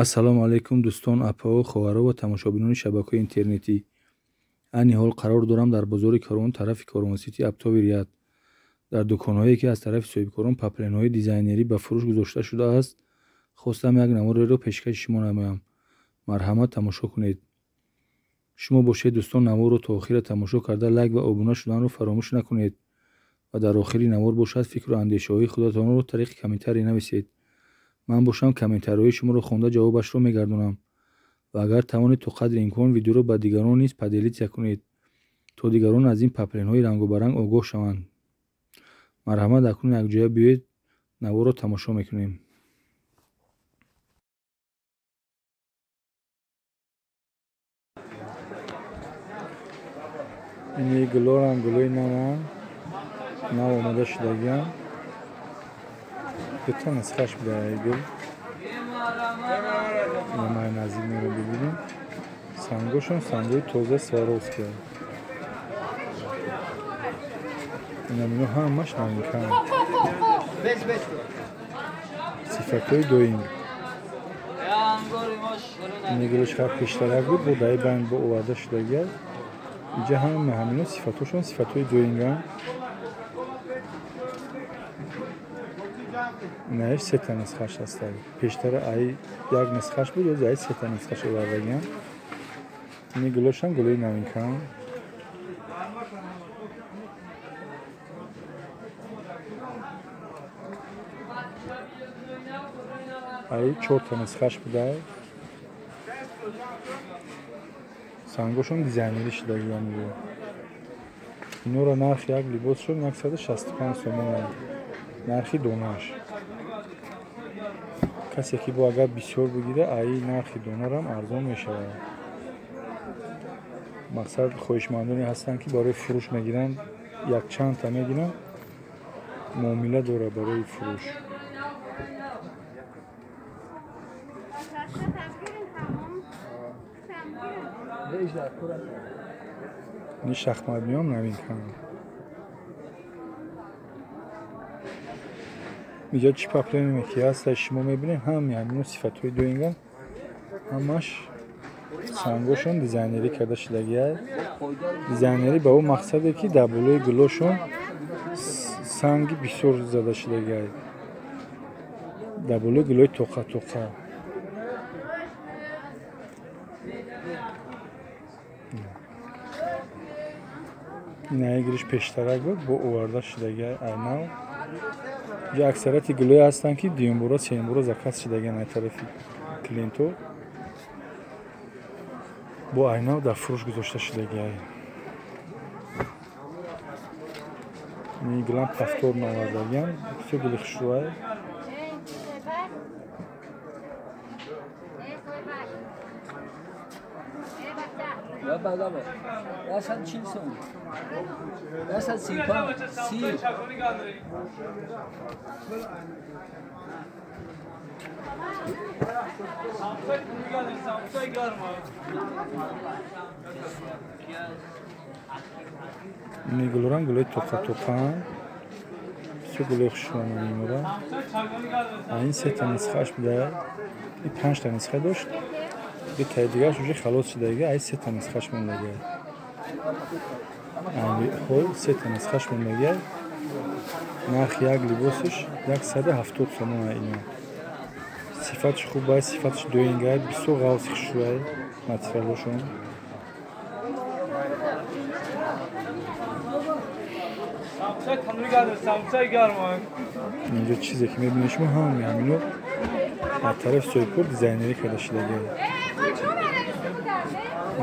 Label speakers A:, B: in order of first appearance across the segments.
A: ассалому алайкум дӯстон, апао, ховаро ва тамошобинони шабакаҳои интернетӣ. айни ҳол қарор дорам дар бозори Корон тарафи Коронсити Аптоби Риёд дар дуконҳое ки аз тарафи соҳибкорон папленҳои дизайнерӣ ба фурӯш гузошта шудааст, хостам як навореро пешкаши шумо намоям. Марҳамат, тамошо кунед. шумо бошед дӯстон, наворро то охира тамошо карда лайк ва обуна шуданро фаромӯш накунед ва дар охири навор бошад фикру андешаҳои худатонро тариқи комментарӣ нависед. ман бошам комментарҳои шуморо хонда ҷавобашро мегардонам ва агар тавонед то қадри имкон видеоро ба дигарон низ поделитсия кунед, то дигарон аз ин папленҳои рангобаранг огоҳ шаванд. марҳамат, акнун якҷоя биёед наворро тамошо мекунем. ини гулорам гулои навам нав омода шудагиам. дута нусхаш буда гул намай наздик меро бибинем. сангошон сангои тоза сваровски. инамино ҳамаш новинка. сифатҳои доим. ини гулош хар пештарак буд, бо даи банд бо оварда шудагиаст. иҷа ҳамино сифатҳошон сифатҳои доимган. инаиш сета нусхаш аст. пештара ай як нусхаш буд, ӯзи ай сета нусхаш овардагиам. ини гулошам гулои новинкаам. ай чорта нусхаш буда. сангошон дизайнерӣ шудагиам. инора нархи як либосшон 165 сомон аст. нархи донааш. касе ки бо агар бисёр бигира, ай нархи донарам арзон мешавад. мақсад хоҳишмандоне ҳастанд ки барои фурӯш мегиранд, якчандта мегиранд, муомила дорад барои фурӯш. ин шахматмиём новинкаам. иҷа чӣ паплене ки ҳаста шумо мебинед, ҳамино сифатҳои доимган, ҳамаш сангошон дизайнерӣ карда шудагиаст. дизайнерӣ ба ӯ мақсаде ки дар болои гулошон санги бисёр зада шудагиаст. дар болои гулои тоқа. инаи гириш пештарак буд, бо оварда шудагиаст айнав. иҷа аксарияти гулое ҳастанд ки дуюмбора сеюмбора заказ шудагиан аз тарафи клиентҳо. бо айнав дар фурӯш гузошта шудагиаст. ини гулам пафтор навардагиам. бисёр гули хушрӯай. ини гулорам гулои тоқа. бисёр гулои хушрӯай мемора. ин сета нусхааш буда. ин 5 та нусха дошт. таи дигараш уже халос шудагиаст. ай сета нусхаш мондагиаст. айни ҳол сета нусхаш мондагиаст. нархи як либосаш 170 сомон аст. сифатш хуб аст, сифатш доингаст, бисёр ғавси хушрӯай материалошон. инҷо чизе ки мебинед шумо ҳамино аз тарафи соҳибкор дизайнерӣ карда шудагиаст.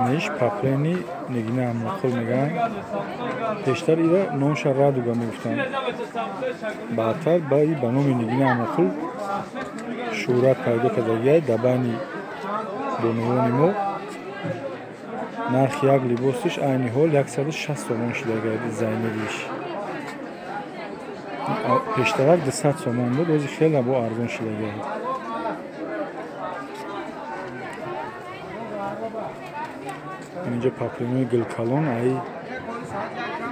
A: иниш паплени нигина амоқил мегӯянд. пештар ира номша радуга мегуфтанд. баъдтар ба номи нигина амоқил шӯҳрат пайдо кардагиаст дар байни донавони мо. нархи як либосиш айни ҳол 160 сомон шудагиаст дизайнериш. пештарак 200 сомон буд, ӯзи хеле бо арзон шудагиаст. инҷа папленои гулкалон ай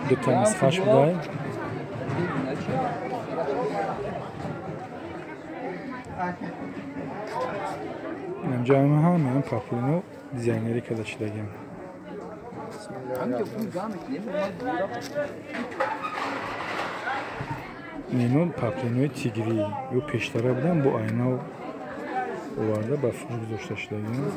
A: дута нусхаш буда. اینجا همه پاپلینو دیزاینری که داشتیم. اینو پاپلینوی تیگری یا پیشتره بودن با آینه وارده با فروش داشته شدیم.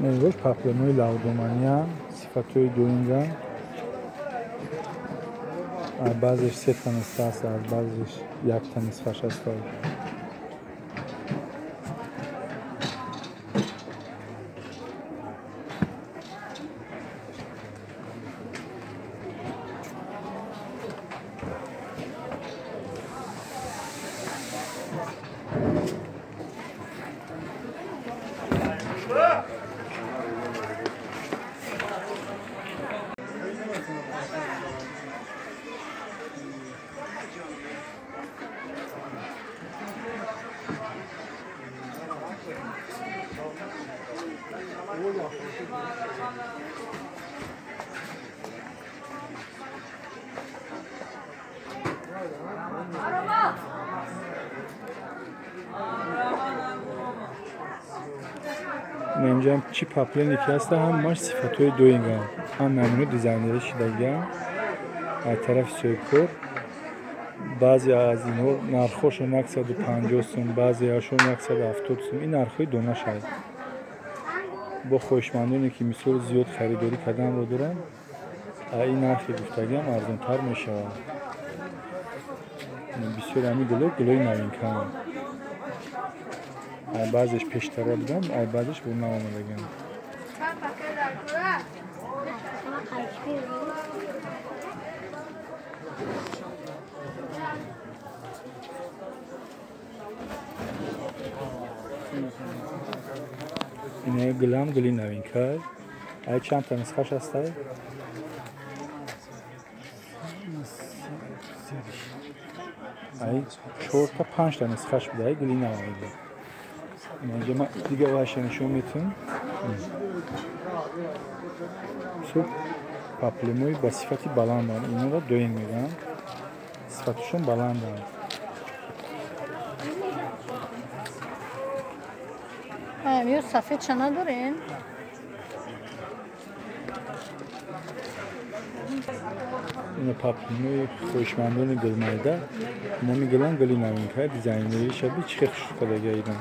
A: Mevcut paplanoi laudumania, sifatoi doinga. Bazıları set tanıstası, bazıları yak tanıs faşası var. اینجا چی پاپلینی که هست هم ماش صفتوی دوینگا هم ممنوع دیزاینری شدگی از طرف سویکور بعضی از اینها نرخوش 150 سوم بعضی هاشون 170 سوم این نرخوی دونه شد با خوشمندانی که مثل زیاد خریداری کردن رو دارن این نرخی گفتگی هم ارزان تر میشه بسیار همی گلوی نوین کنم بعضش پیشتره بودم بعضش بود نامه بگم اینه گلم گلی نوین کرد ای چند تا نسخش هسته؟ ای 4 تا 5 تا نسخش بوده ای گلی نوین کرد اینجا من دیگه وحشه نشون میتون صبح پاپلموی با صفتی بلند هم اینو را دوین میگن صفتشون بلند هم
B: میو سفید چنا دارین؟
A: اینو پاپلموی خوشمندون گلمایده نمیگلن گلی نمین که دیزاینری شبی چی خوش کده گیدن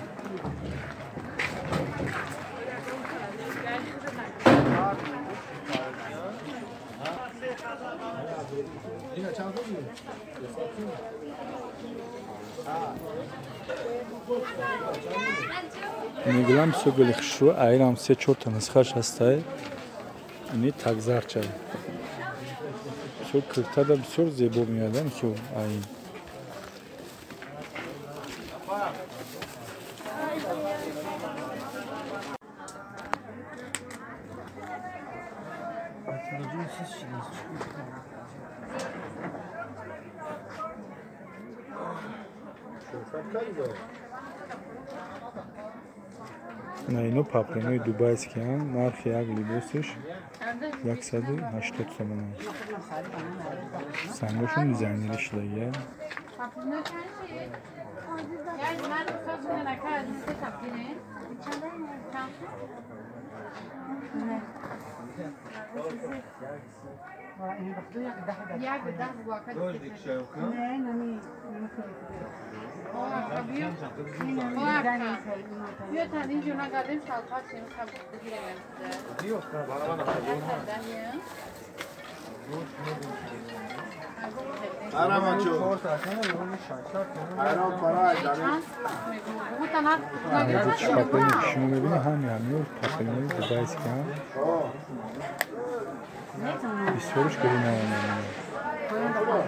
A: میگم سو گلی خشو ایرام 3-4 تا نسخش هسته اینی تگزارچه سو کرتا دا بسیار زیبا میادن سو این نه اینو پاپلینوی دوبای است که هم نرخ یک لیباسش 180 تومن سنگاشون دیزاینری شده شما میبینی همین همیو پاپلینوی دوبای است که هم 24 kilo ne var?